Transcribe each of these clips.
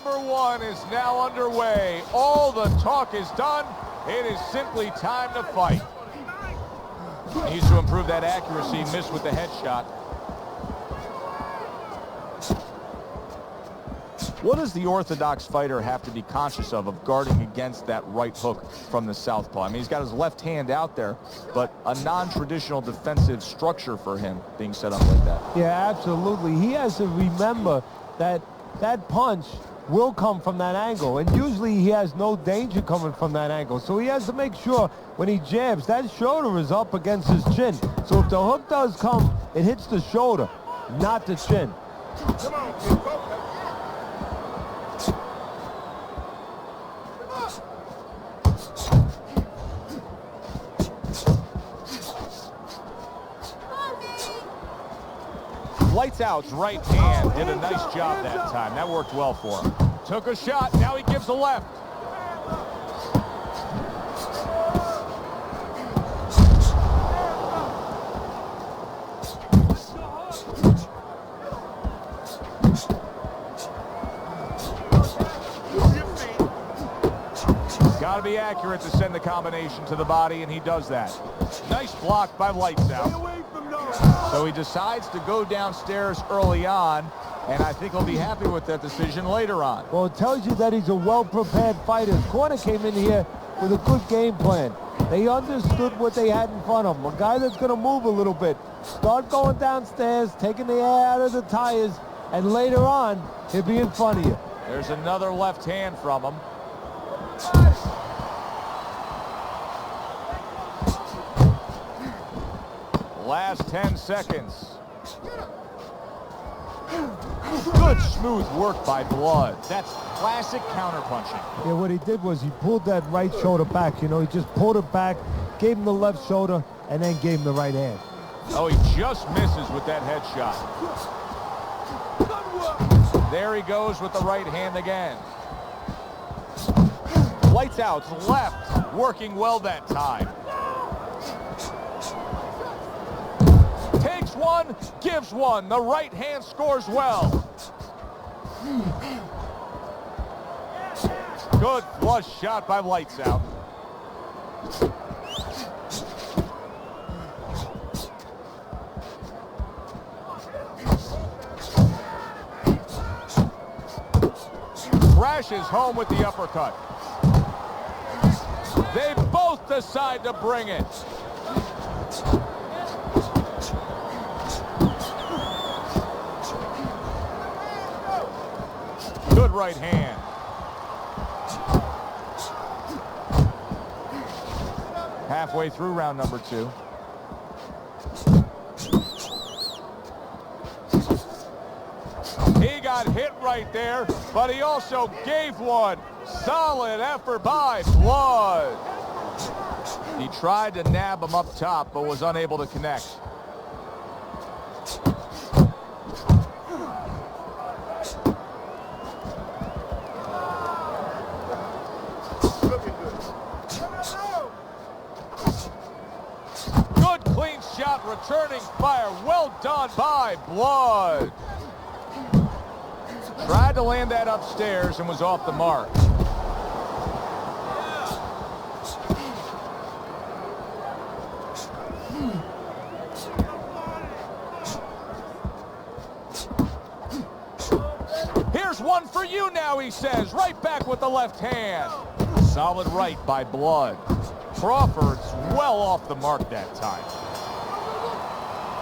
number one is now underway. All the talk is done. It is simply time to fight. Needs to improve that accuracy. Missed with the headshot. What does the orthodox fighter have to be conscious of guarding against that right hook from the southpaw? I mean, he's got his left hand out there, but a non-traditional defensive structure for him being set up like that. Yeah, absolutely. He has to remember that that punch will come from that angle, and usually he has no danger coming from that angle. So he has to make sure when he jabs, that shoulder is up against his chin. So if the hook does come, it hits the shoulder, not the chin. Come on, kid, go. Lights out's right hand did a nice job that time. That worked well for him. Took a shot. Now he gives a left. Got to be accurate to send the combination to the body, and he does that. Nice block by Lights Out. So he decides to go downstairs early on, and I think he'll be happy with that decision later on. Well, it tells you that he's a well-prepared fighter. His corner came in here with a good game plan. They understood what they had in front of him. A guy that's going to move a little bit. Start going downstairs, taking the air out of the tires, and later on, he'll be in front of you. There's another left hand from him. Last 10 seconds. Good smooth work by Blood. That's classic counterpunching. Yeah, what he did was he pulled that right shoulder back. You know, he just pulled it back, gave him the left shoulder, and then gave him the right hand. Oh, he just misses with that headshot. There he goes with the right hand again. Lights Out's left, working well that time. Takes one, gives one. The right hand scores well. Good flush shot by Lights Out. Crashes home with the uppercut. They both decide to bring it. Good right hand. Halfway through round number 2. He got hit right there, but he also gave one. Solid effort by Blood. He tried to nab him up top, but was unable to connect. Good clean shot, returning fire. Well done by Blood. Tried to land that upstairs and was off the mark. Here's one for you now, he says. Right back with the left hand. Solid right by Blood. Crawford's well off the mark that time.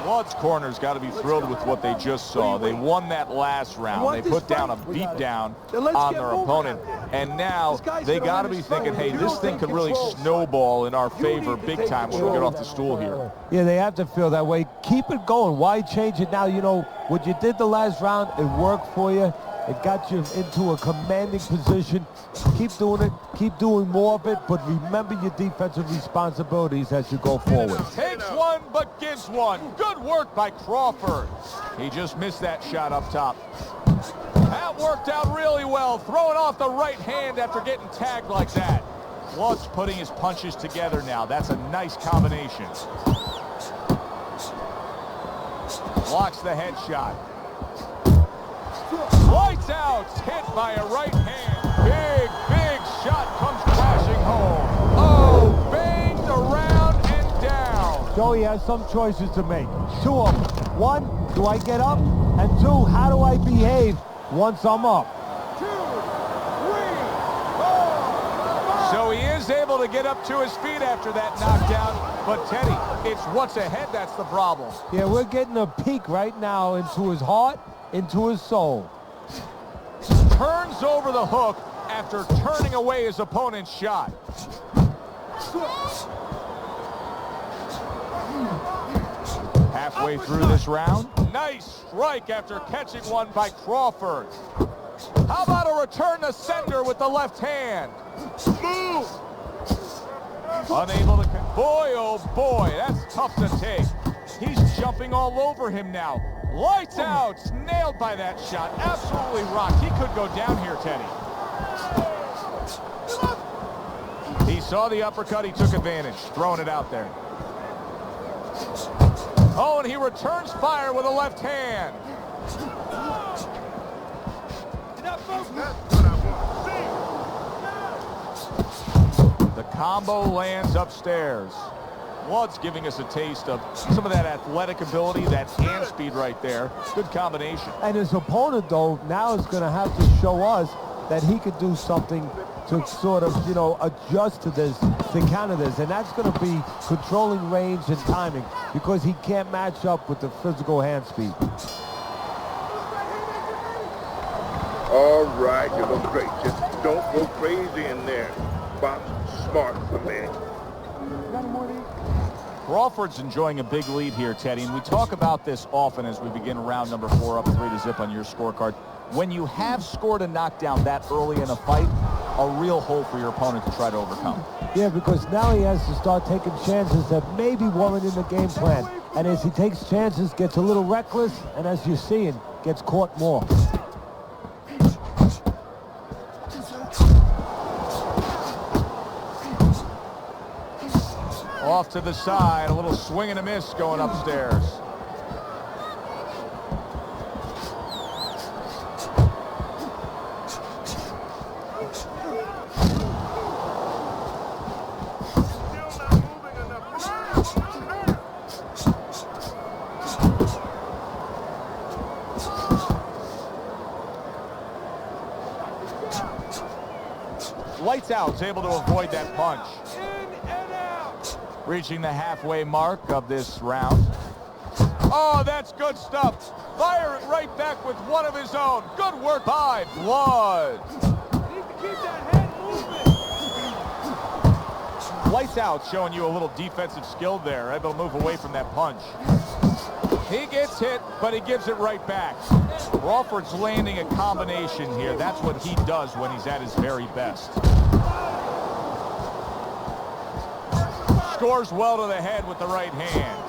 Blood's corner's got to be thrilled with what they just saw. They won that last round. They put down a beatdown on their opponent. And now they got to be thinking, hey, this thing could really snowball in our favor big time when we get off the stool here. Yeah, they have to feel that way. Keep it going. Why change it now? You know, what you did the last round, it worked for you. It got you into a commanding position. Keep doing it. Keep doing more of it. But remember your defensive responsibilities as you go forward. Takes one, but gives one. Good work by Crawford. He just missed that shot up top. That worked out really well. Throwing off the right hand after getting tagged like that. Blood's putting his punches together now. That's a nice combination. Blocks the headshot. Lights Out, hit by a right hand. Big shot comes crashing home. Oh, banged around and down. Joey has some choices to make. Two of them. One, do I get up? And two, how do I behave once I'm up? 2, 3, 4. So he is able to get up to his feet after that knockdown. But Teddy, it's what's ahead that's the problem. Yeah, we're getting a peek right now into his heart, into his soul. Turns over the hook after turning away his opponent's shot. Halfway through this round, nice strike after catching one by Crawford. How about a return to sender with the left hand? Move! Unable to... Boy, oh boy, that's tough to take. He's jumping all over him now. Lights out! Nailed by that shot. Absolutely rocked. He could go down here, Teddy. He saw the uppercut. He took advantage. Throwing it out there. Oh, and he returns fire with a left hand. The combo lands upstairs. Blood's giving us a taste of some of that athletic ability, that hand speed right there. Good combination. And his opponent, though, now is going to have to show us that he could do something to sort of, you know, adjust to this, to counter this. And that's going to be controlling range and timing, because he can't match up with the physical hand speed. All right, you look great. Just don't go crazy in there. Box smart, my man. Crawford's enjoying a big lead here, Teddy, and we talk about this often as we begin round number 4, up 3-0 on your scorecard. When you have scored a knockdown that early in a fight, a real hole for your opponent to try to overcome. Yeah, because now he has to start taking chances that maybe weren't in the game plan. And as he takes chances, gets a little reckless, and as you're seeing, gets caught more. Off to the side, a little swing and a miss going upstairs. Lights out, is able to avoid that punch. Reaching the halfway mark of this round. Oh, that's good stuff. Fire it right back with one of his own. Good work by Blood. Need to keep that head moving. Lights out, showing you a little defensive skill there. Able to move away from that punch. He gets hit, but he gives it right back. Crawford's landing a combination here. That's what he does when he's at his very best. Scores well to the head with the right hand.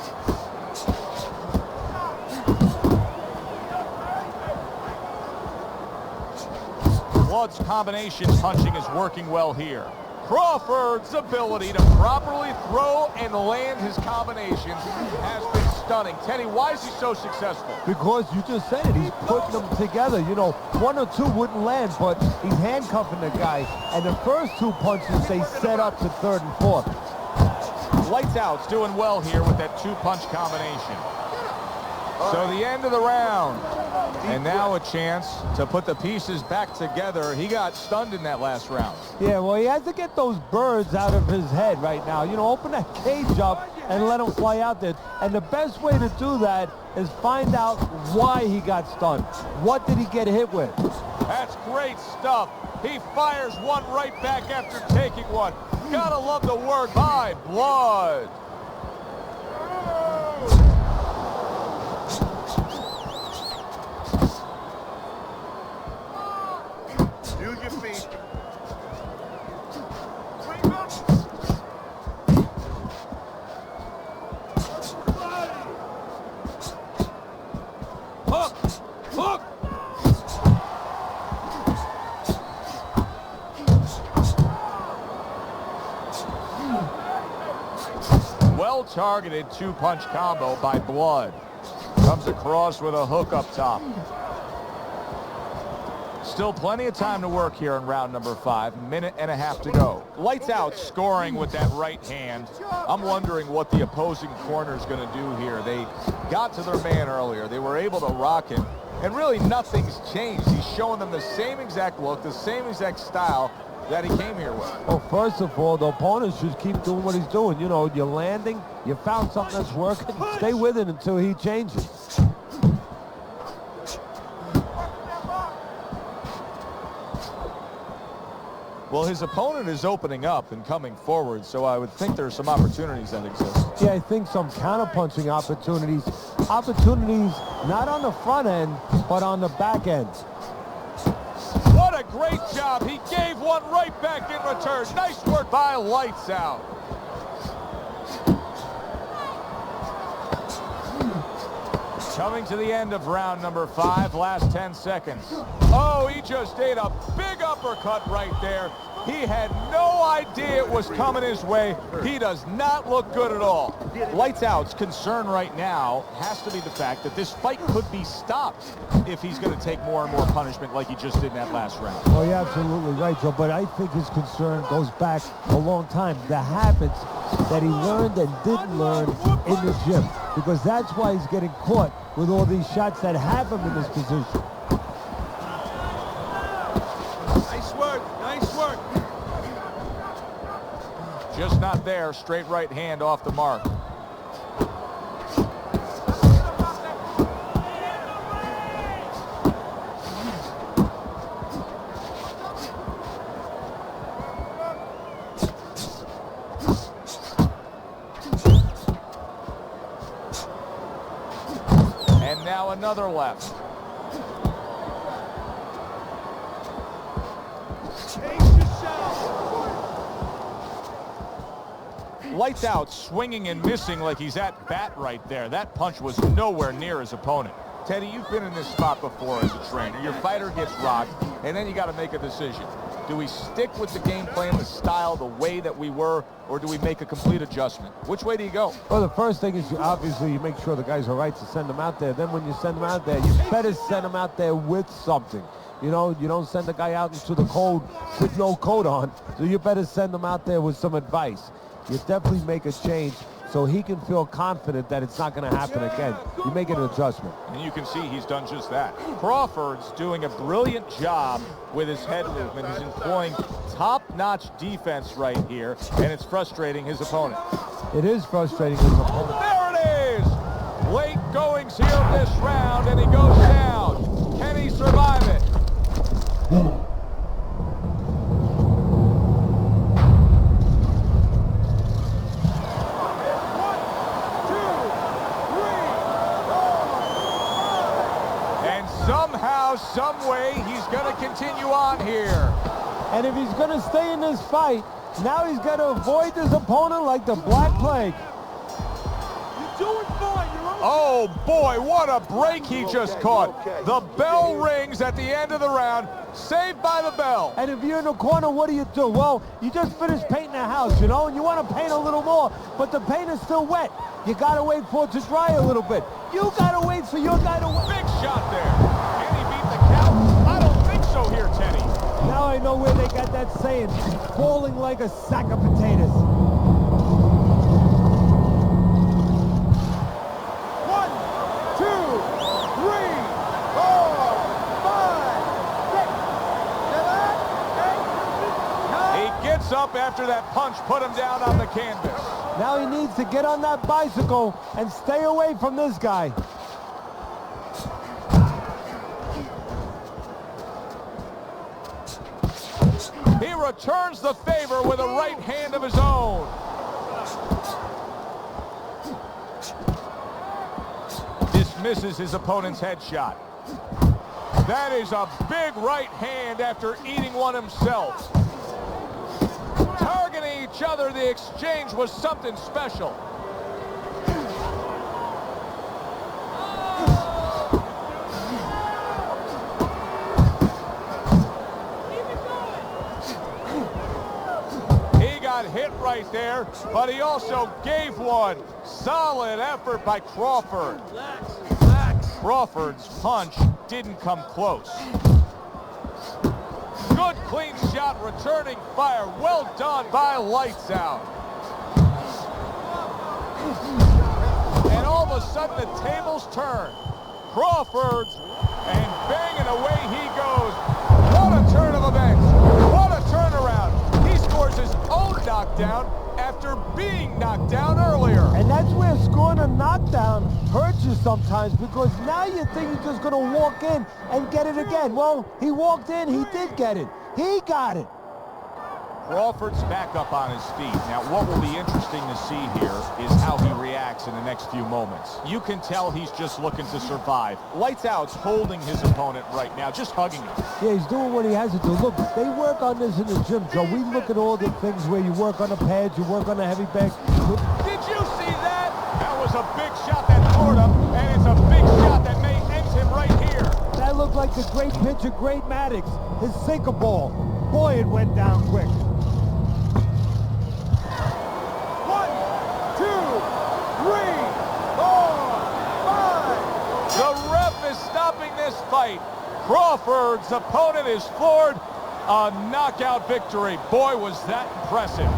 Blood's combination punching is working well here. Crawford's ability to properly throw and land his combinations has been stunning. Teddy, why is he so successful? Because you just said it, he's putting them together. You know, one or two wouldn't land, but he's handcuffing the guy. And the first two punches, they set up to third and fourth. Lights out's doing well here with that two-punch combination. So the end of the round. And now a chance to put the pieces back together. He got stunned in that last round. Yeah, well, he has to get those birds out of his head right now. You know, open that cage up and let him fly out there. And the best way to do that is find out why he got stunned. What did he get hit with? That's great stuff. He fires one right back after taking one. Gotta love the word by Blood. Use your feet. Hook! Hook! Well-targeted two-punch combo by Blood. Comes across with a hook up top. Still plenty of time to work here in round number 5. Minute and a half to go. Lights out scoring with that right hand. I'm wondering what the opposing corner is going to do here. They got to their man earlier. They were able to rock him. And really nothing's changed. He's showing them the same exact look, the same exact style that he came here with. Well, first of all, the opponent should keep doing what he's doing. You know, you're landing, you found something that's working, stay with it until he changes. Well, his opponent is opening up and coming forward, so I would think there's some opportunities that exist. Yeah, I think some counter-punching opportunities. Opportunities not on the front end, but on the back end. What a great job. He gave one right back in return. Nice work by Lights Out. Coming to the end of round number 5, last 10 seconds. Oh, he just ate a big uppercut right there. He had no idea it was coming his way. He does not look good at all. Lights Out's concern right now has to be the fact that this fight could be stopped if he's going to take more and more punishment like he just did in that last round. Oh, you're absolutely right, Joe, but I think his concern goes back a long time. The habits that he learned and didn't learn in the gym, because that's why he's getting caught with all these shots that have him in this position. Nice work. Nice work. Just not there. Straight right hand off the mark. And now another left. Lights Out swinging and missing like he's at bat right there. That punch was nowhere near his opponent. Teddy, you've been in this spot before as a trainer. Your fighter gets rocked, and then you got to make a decision. Do we stick with the game plan, the style, the way that we were, or do we make a complete adjustment? Which way do you go? Well, the first thing is obviously you make sure the guy's all right to send him out there. Then when you send him out there, you better send him out there with something. You know, you don't send the guy out into the cold with no coat on, so you better send him out there with some advice. You definitely make a change so he can feel confident that it's not going to happen again. You make an adjustment. And you can see he's done just that. Crawford's doing a brilliant job with his head movement. He's employing top-notch defense right here, and it's frustrating his opponent. It is frustrating his opponent. There it is! Late goings here of this round, and he goes down. Can he survive it? Somehow, some way, he's going to continue on here. And if he's going to stay in this fight, now he's got to avoid his opponent like the Black Plague. You're doing fine. You're okay. Oh, boy, what a break he just caught. The bell rings at the end of the round. Saved by the bell. And if you're in the corner, what do? Well, you just finished painting the house, you know, and you want to paint a little more, but the paint is still wet. You got to wait for it to dry a little bit. You got to wait for your guy to wet. Big shot there. Can he beat the count? I don't think so here, Teddy. Now I know where they got that saying, falling like a sack of potatoes. 1, 2, 3, 4, 5, 6, 7, 8, 9. He gets up after that punch put him down on the canvas. Now he needs to get on that bicycle and stay away from this guy. He returns the favor with a right hand of his own. Dismisses his opponent's headshot. That is a big right hand after eating one himself. Targeting each other, the exchange was something special. He got hit right there, but he also gave one. Solid effort by Crawford. Relax, relax. Crawford's punch didn't come close. returning fire. Well done by Lights Out. And all of a sudden the tables turn. Crawford's, and banging away he goes. What a turn of events. What a turnaround. He scores his own knockdown after being knocked down earlier. And that's where scoring a knockdown hurts you sometimes, because now you think you're just going to walk in and get it again. Well, he walked in, he did get it. He got it. Crawford's back up on his feet. Now, what will be interesting to see here is how he reacts in the next few moments. You can tell he's just looking to survive. Lights Out's holding his opponent right now, just hugging him. Yeah, he's doing what he has to do. Look, they work on this in the gym, Joe. We look at all the things where you work on the pads, you work on the heavy bags. Did you see that? That was a big shot that scored him, and it's a big shot that may end him right here. That looked like the great pitcher, Great Maddox, his sinker ball. Boy, it went down quick. 1, 2, 3, 4, 5. The ref is stopping this fight. Crawford's opponent is floored. A knockout victory. Boy, was that impressive.